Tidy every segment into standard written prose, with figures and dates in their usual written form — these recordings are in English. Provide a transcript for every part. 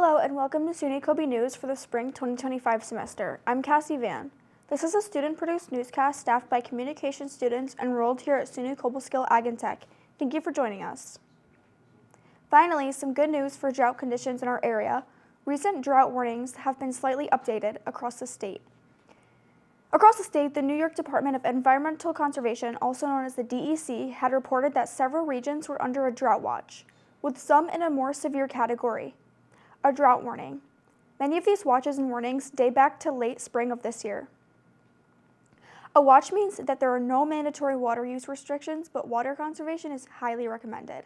Hello and welcome to SUNY Coby News for the spring 2025 semester. I'm Cassie Van. This is a student-produced newscast staffed by communication students enrolled here at SUNY Cobleskill Ag and Tech. Thank you for joining us. Finally, some good news for drought conditions in our area. Recent drought warnings have been slightly updated across the state. Across the state, the New York Department of Environmental Conservation, also known as the DEC, had reported that several regions were under a drought watch, with some in a more severe category, a drought warning. Many of these watches and warnings date back to late spring of this year. A watch means that there are no mandatory water use restrictions, but water conservation is highly recommended.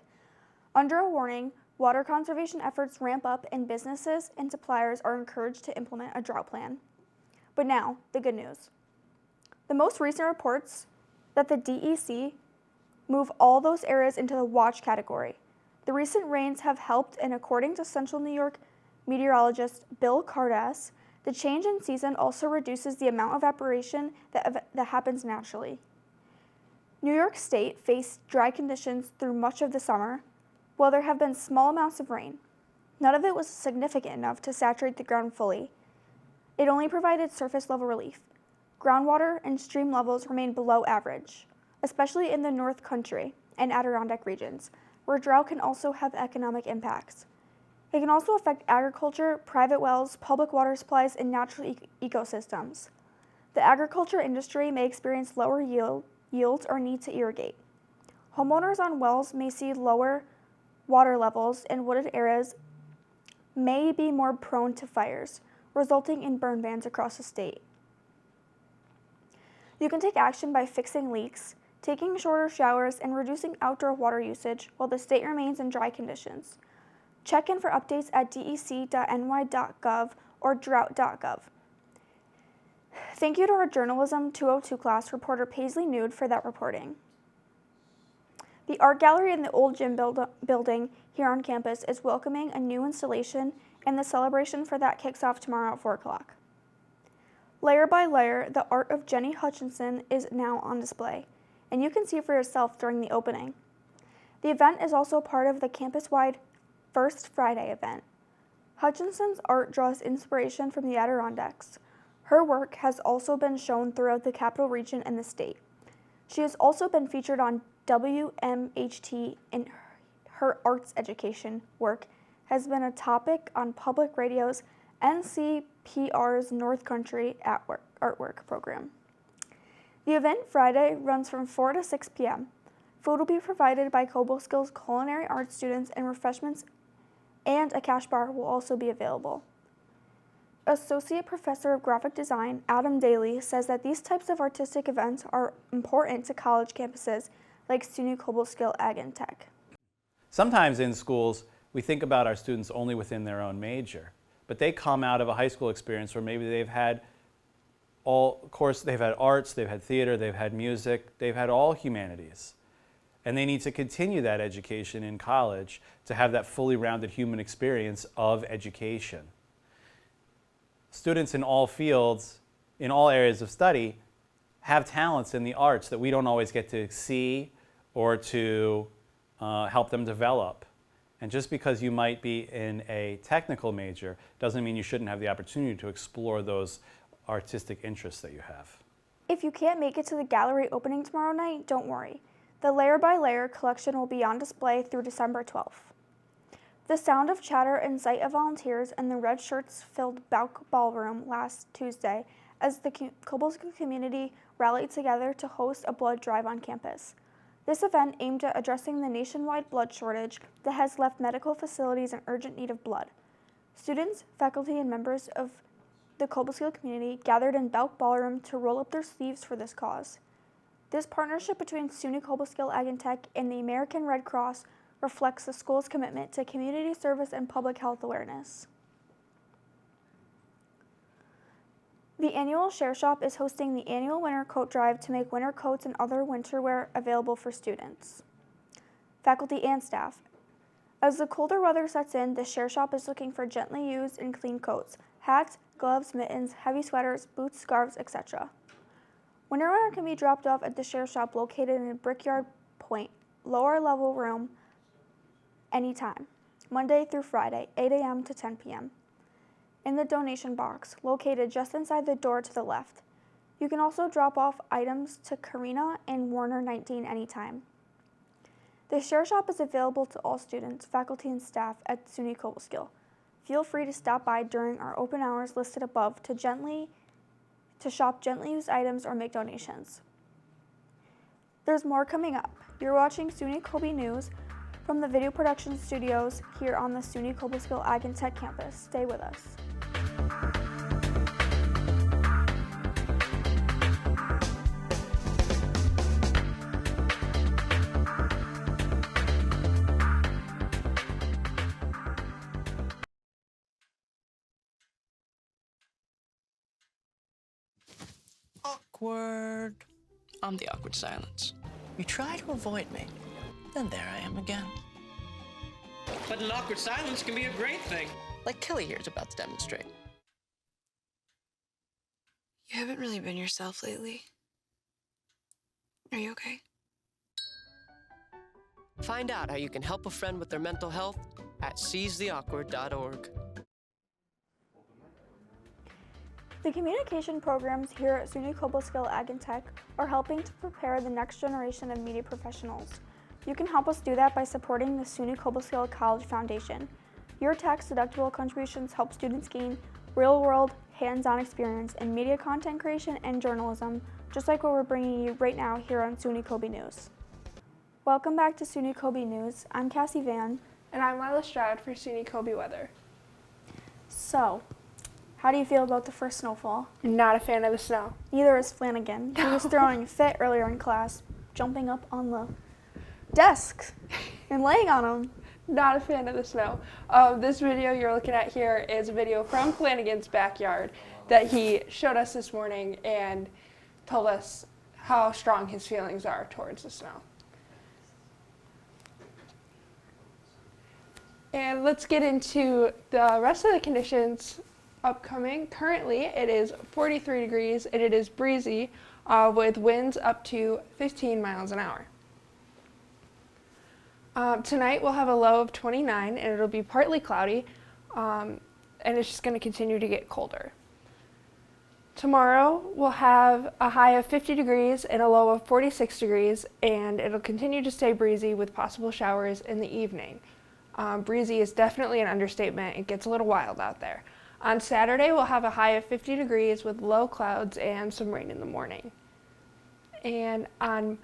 Under a warning, water conservation efforts ramp up and businesses and suppliers are encouraged to implement a drought plan. But now, the good news. The most recent reports that the DEC move all those areas into the watch category. The recent rains have helped, and according to Central New York meteorologist Bill Cardas, the change in season also reduces the amount of evaporation that happens naturally. New York State faced dry conditions through much of the summer, while there have been small amounts of rain. None of it was significant enough to saturate the ground fully. It only provided surface level relief. Groundwater and stream levels remain below average, especially in the North Country and Adirondack regions, where drought can also have economic impacts. It can also affect agriculture, private wells, public water supplies, and natural ecosystems. The agriculture industry may experience lower yields or need to irrigate. Homeowners on wells may see lower water levels, and wooded areas may be more prone to fires, resulting in burn bans across the state. You can take action by fixing leaks, taking shorter showers, and reducing outdoor water usage while the state remains in dry conditions. Check in for updates at dec.ny.gov or drought.gov. Thank you to our Journalism 202 class reporter Paisley Nude for that reporting. The art gallery in the old gym building here on campus is welcoming a new installation, and the celebration for that kicks off tomorrow at 4 o'clock. Layer by layer, the art of Jenny Hutchinson is now on display, and you can see for yourself during the opening. The event is also part of the campus-wide First Friday event. Hutchinson's art draws inspiration from the Adirondacks. Her work has also been shown throughout the capital region and the state. She has also been featured on WMHT, and her arts education work has been a topic on public radio's NCPR's North Country Artwork program. The event Friday runs from 4 to 6 p.m. Food will be provided by Cobleskill's culinary arts students, and refreshments and a cash bar will also be available. Associate Professor of Graphic Design Adam Daly says that these types of artistic events are important to college campuses like SUNY Cobleskill Ag and Tech. Sometimes in schools, we think about our students only within their own major, but they come out of a high school experience where maybe they've had they've had arts, they've had theater, they've had music, they've had all humanities. And they need to continue that education in college to have that fully rounded human experience of education. Students in all fields, in all areas of study, have talents in the arts that we don't always get to see or to help them develop. And just because you might be in a technical major doesn't mean you shouldn't have the opportunity to explore those artistic interests that you have. If you can't make it to the gallery opening tomorrow night, don't worry. The Layer by Layer collection will be on display through December 12th. The sound of chatter and sight of volunteers in the red shirts filled Bauk Ballroom last Tuesday as the Cobleskill community rallied together to host a blood drive on campus. This event aimed at addressing the nationwide blood shortage that has left medical facilities in urgent need of blood. Students, faculty, and members of the Cobleskill community gathered in Bauk Ballroom to roll up their sleeves for this cause. This partnership between SUNY Cobleskill Ag and Tech and the American Red Cross reflects the school's commitment to community service and public health awareness. The annual Share Shop is hosting the annual winter coat drive to make winter coats and other winter wear available for students, faculty, and staff. As the colder weather sets in, the Share Shop is looking for gently used and clean coats, hats, gloves, mittens, heavy sweaters, boots, scarves, etc. Winter wear can be dropped off at the Share Shop located in a Brickyard Point, lower level room anytime. Monday through Friday, 8 a.m. to 10 p.m. in the donation box located just inside the door to the left. You can also drop off items to Karina and Warner 19 anytime. The Share Shop is available to all students, faculty, and staff at SUNY Cobleskill. Feel free to stop by during our open hours listed above to shop gently used items or make donations. There's more coming up. You're watching SUNY Coby News from the video production studios here on the SUNY Cobleskill Ag and Tech campus. Stay with us. Awkward. I'm the awkward silence. You try to avoid me, then there I am again. But an awkward silence can be a great thing. Like Kelly here is about to demonstrate. You haven't really been yourself lately. Are you okay? Find out how you can help a friend with their mental health at seizetheawkward.org. The communication programs here at SUNY Cobleskill Ag and Tech are helping to prepare the next generation of media professionals. You can help us do that by supporting the SUNY Cobleskill College Foundation. Your tax-deductible contributions help students gain real-world, hands-on experience in media content creation and journalism, just like what we're bringing you right now here on SUNY Coby News. Welcome back to SUNY Coby News. I'm Cassie Van. And I'm Lila Stroud for SUNY Coby Weather. So, how do you feel about the first snowfall? Not a fan of the snow. Neither is Flanagan. He was throwing a fit earlier in class, jumping up on the desk and laying on them. Not a fan of the snow. This video you're looking at here is a video from Flanagan's backyard that he showed us this morning and told us how strong his feelings are towards the snow. And let's get into the rest of the conditions upcoming. Currently, it is 43 degrees and it is breezy with winds up to 15 miles an hour. Tonight we'll have a low of 29 and it'll be partly cloudy and it's just going to continue to get colder. Tomorrow we'll have a high of 50 degrees and a low of 46 degrees and it'll continue to stay breezy with possible showers in the evening. Breezy is definitely an understatement. It gets a little wild out there. On Saturday we'll have a high of 50 degrees with low clouds and some rain in the morning. And on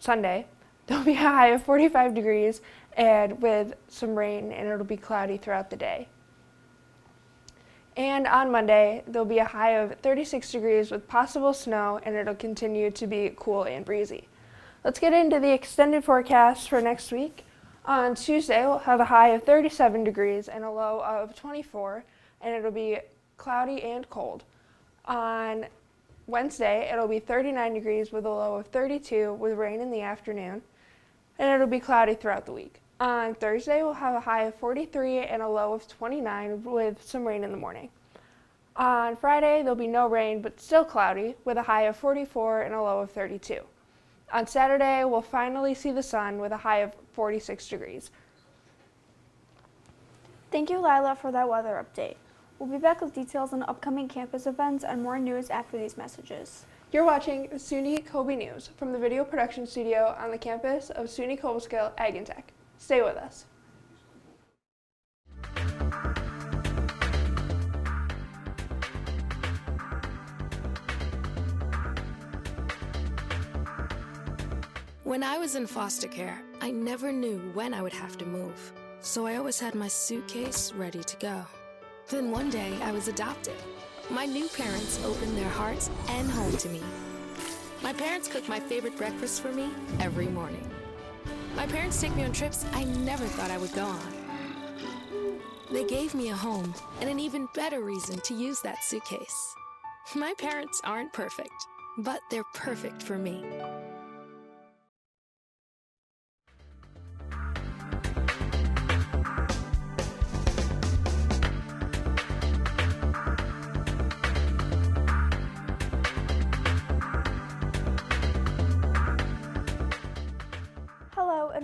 Sunday, there'll be a high of 45 degrees and with some rain and it'll be cloudy throughout the day. And on Monday, there'll be a high of 36 degrees with possible snow and it'll continue to be cool and breezy. Let's get into the extended forecast for next week. On Tuesday, we'll have a high of 37 degrees and a low of 24 and it'll be cloudy and cold. On Wednesday, it'll be 39 degrees with a low of 32 with rain in the afternoon, and it'll be cloudy throughout the week. On Thursday, we'll have a high of 43 and a low of 29 with some rain in the morning. On Friday, there'll be no rain, but still cloudy with a high of 44 and a low of 32. On Saturday, we'll finally see the sun with a high of 46 degrees. Thank you, Lila, for that weather update. We'll be back with details on upcoming campus events and more news after these messages. You're watching SUNY Coby News from the video production studio on the campus of SUNY Cobleskill Ag and Tech. Stay with us. When I was in foster care, I never knew when I would have to move, so I always had my suitcase ready to go. Then one day, I was adopted. My new parents opened their hearts and home to me. My parents cook my favorite breakfast for me every morning. My parents take me on trips I never thought I would go on. They gave me a home and an even better reason to use that suitcase. My parents aren't perfect, but they're perfect for me.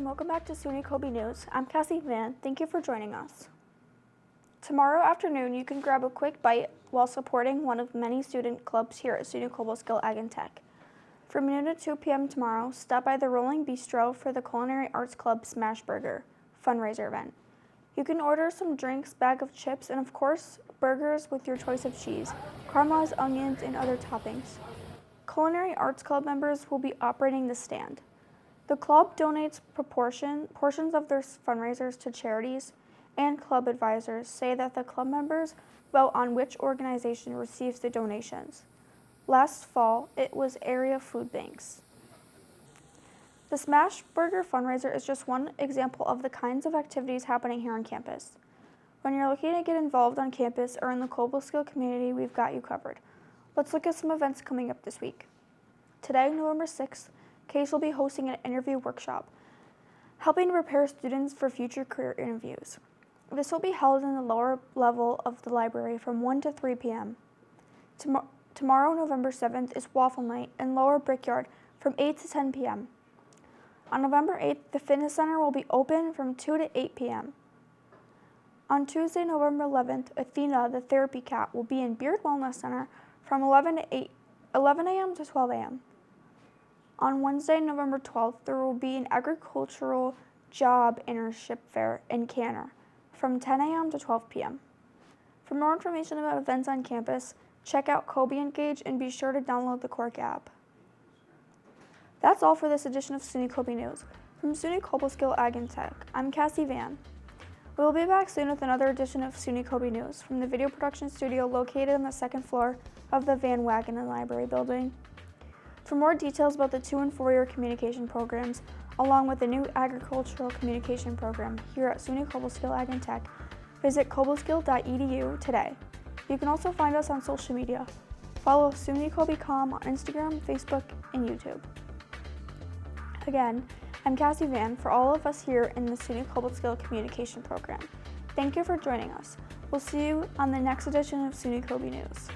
and welcome back to SUNY Coby News. I'm Cassie Van. Thank you for joining us. Tomorrow afternoon, you can grab a quick bite while supporting one of many student clubs here at SUNY Cobleskill Ag and Tech. From noon to 2 p.m. tomorrow, stop by the Rolling Bistro for the Culinary Arts Club Smash Burger fundraiser event. You can order some drinks, bag of chips, and of course, burgers with your choice of cheese, caramelized onions, and other toppings. Culinary Arts Club members will be operating the stand. The club donates portions of their fundraisers to charities, and club advisors say that the club members vote on which organization receives the donations. Last fall, it was area food banks. The Smash Burger fundraiser is just one example of the kinds of activities happening here on campus. When you're looking to get involved on campus or in the Cobleskill community, we've got you covered. Let's look at some events coming up this week. Today, November 6th, Case will be hosting an interview workshop, helping to prepare students for future career interviews. This will be held in the lower level of the library from 1 to 3 p.m. Tomorrow, November 7th, is Waffle Night in Lower Brickyard from 8 to 10 p.m. On November 8th, the Fitness Center will be open from 2 to 8 p.m. On Tuesday, November 11th, Athena, the Therapy Cat, will be in Beard Wellness Center from 11 a.m. to 12 a.m. On Wednesday, November 12th, there will be an agricultural job internship fair in Canner from 10 a.m. to 12 p.m. For more information about events on campus, check out Coby Engage and be sure to download the Cork app. That's all for this edition of SUNY Coby News. From SUNY Cobleskill Ag and Tech, I'm Cassie Van. We will be back soon with another edition of SUNY Coby News from the video production studio located on the second floor of the Van Wagenen Library building. For more details about the 2- and 4-year communication programs, along with the new agricultural communication program here at SUNY Cobleskill Ag and Tech, visit cobleskill.edu today. You can also find us on social media. Follow SUNY Coby.com on Instagram, Facebook, and YouTube. Again, I'm Cassie Van for all of us here in the SUNY Cobleskill communication program. Thank you for joining us. We'll see you on the next edition of SUNY Coby News.